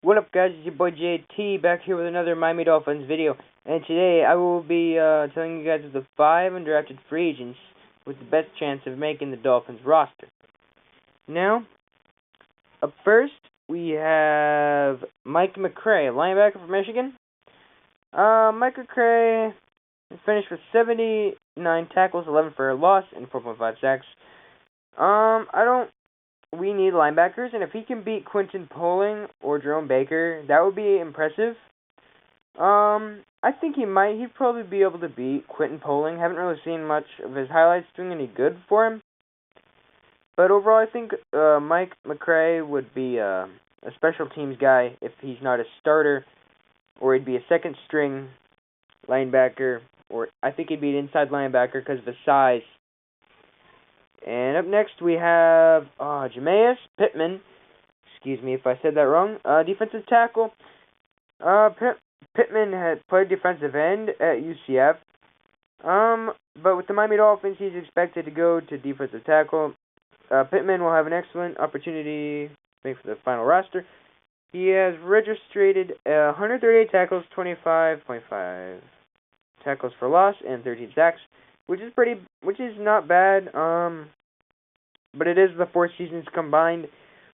What up, guys? It's your boy JT back here with another Miami Dolphins video. And today I will be telling you guys of the 5 undrafted free agents with the best chance of making the Dolphins roster. Now, up first, we have Mike McCray, linebacker from Michigan. Mike McCray finished with 79 tackles, 11 for a loss, and 4.5 sacks. We need linebackers, and if he can beat Quinton Poling or Jerome Baker, that would be impressive. I think he'd probably be able to beat Quinton Poling. Haven't really seen much of his highlights doing any good for him. But overall, I think Mike McCray would be a special teams guy if he's not a starter, or he'd be a second string linebacker, or I think he'd be an inside linebacker because of his size. And up next we have Jame Pittman. Excuse me if I said that wrong. Defensive tackle. Pittman had played defensive end at UCF. But with the Miami Dolphins, he's expected to go to defensive tackle. Pittman will have an excellent opportunity for the final roster. He has registered 138 tackles, 25.5 tackles for loss, and 13 sacks, which is not bad. But it is the 4 seasons combined,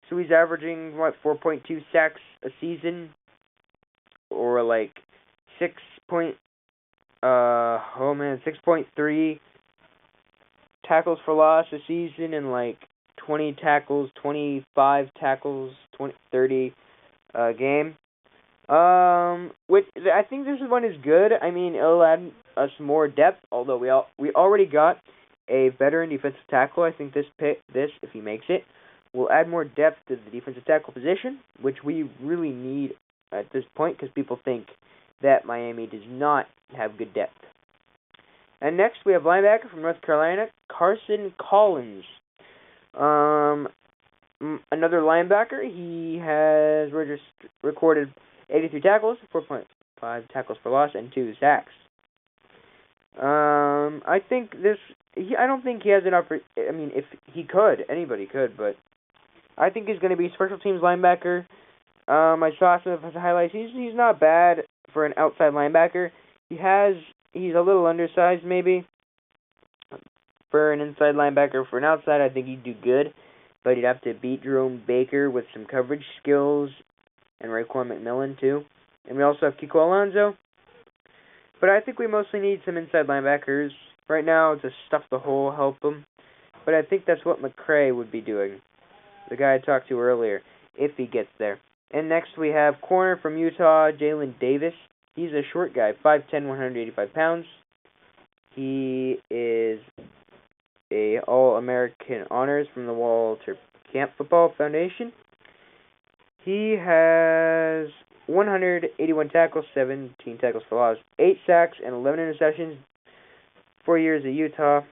so he's averaging 4.2 sacks a season, or like 6.3 tackles for loss a season, and like 20 tackles, 25 tackles, 30 game. Which I think this one is good. I mean, it'll add us more depth. Although we already got a veteran defensive tackle. I think this if he makes it, will add more depth to the defensive tackle position, which we really need at this point because people think that Miami does not have good depth. And next we have linebacker from North Carolina, Carson Collins. Another linebacker. He has recorded 83 tackles, 4.5 tackles for loss, and 2 sacks. I don't think he has an opportunity. I mean, if he could, anybody could, but I think he's going to be a special teams linebacker. I saw some of his highlights. He's not bad for an outside linebacker. He's a little undersized, maybe. For an inside linebacker, for an outside, I think he'd do good, but he'd have to beat Jerome Baker with some coverage skills, and Raekwon McMillan, too. And we also have Kiko Alonso. But I think we mostly need some inside linebackers right now to stuff the hole, help them. But I think that's what McCray would be doing, the guy I talked to earlier, if he gets there. And next we have corner from Utah, Jalen Davis. He's a short guy, 5'10", 185 pounds. He is a All-American honors from the Walter Camp Football Foundation. He has 181 tackles, 17 tackles for loss, 8 sacks, and 11 interceptions. 4 years at Utah.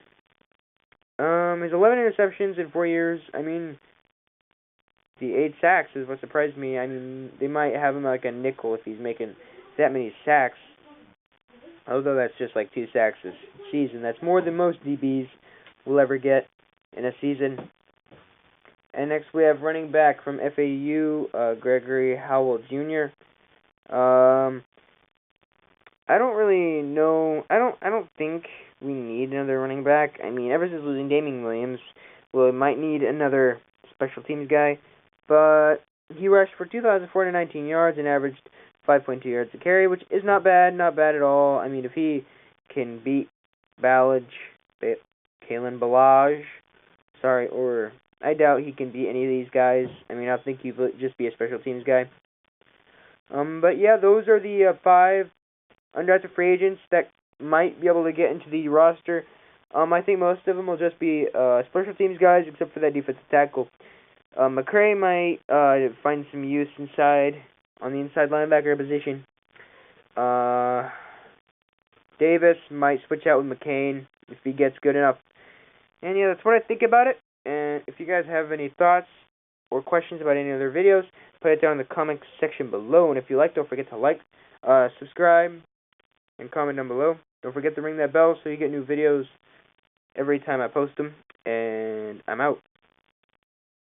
His 11 interceptions in 4 years, I mean, the 8 sacks is what surprised me. I mean, they might have him like a nickel if he's making that many sacks. Although that's just like 2 sacks this season. That's more than most DBs will ever get in a season. And next we have running back from FAU, Gregory Howell Jr. I don't really know. I don't think we need another running back. I mean, ever since losing Damien Williams, we might need another special teams guy. But he rushed for 2,419 yards and averaged 5.2 yards a carry, which is not bad at all. I mean, if he can beat Kalen Ballage, or I doubt he can beat any of these guys. I mean, I think he'd just be a special teams guy. But yeah, those are the 5 undrafted free agents that might be able to get into the roster. I think most of them will just be special teams guys, except for that defensive tackle. McCray might find some use on the inside linebacker position. Davis might switch out with McCain if he gets good enough. And yeah, that's what I think about it. And if you guys have any thoughts or questions about any other videos, put it down in the comments section below. And if you like, don't forget to like, subscribe, and comment down below. Don't forget to ring that bell so you get new videos every time I post them. And I'm out.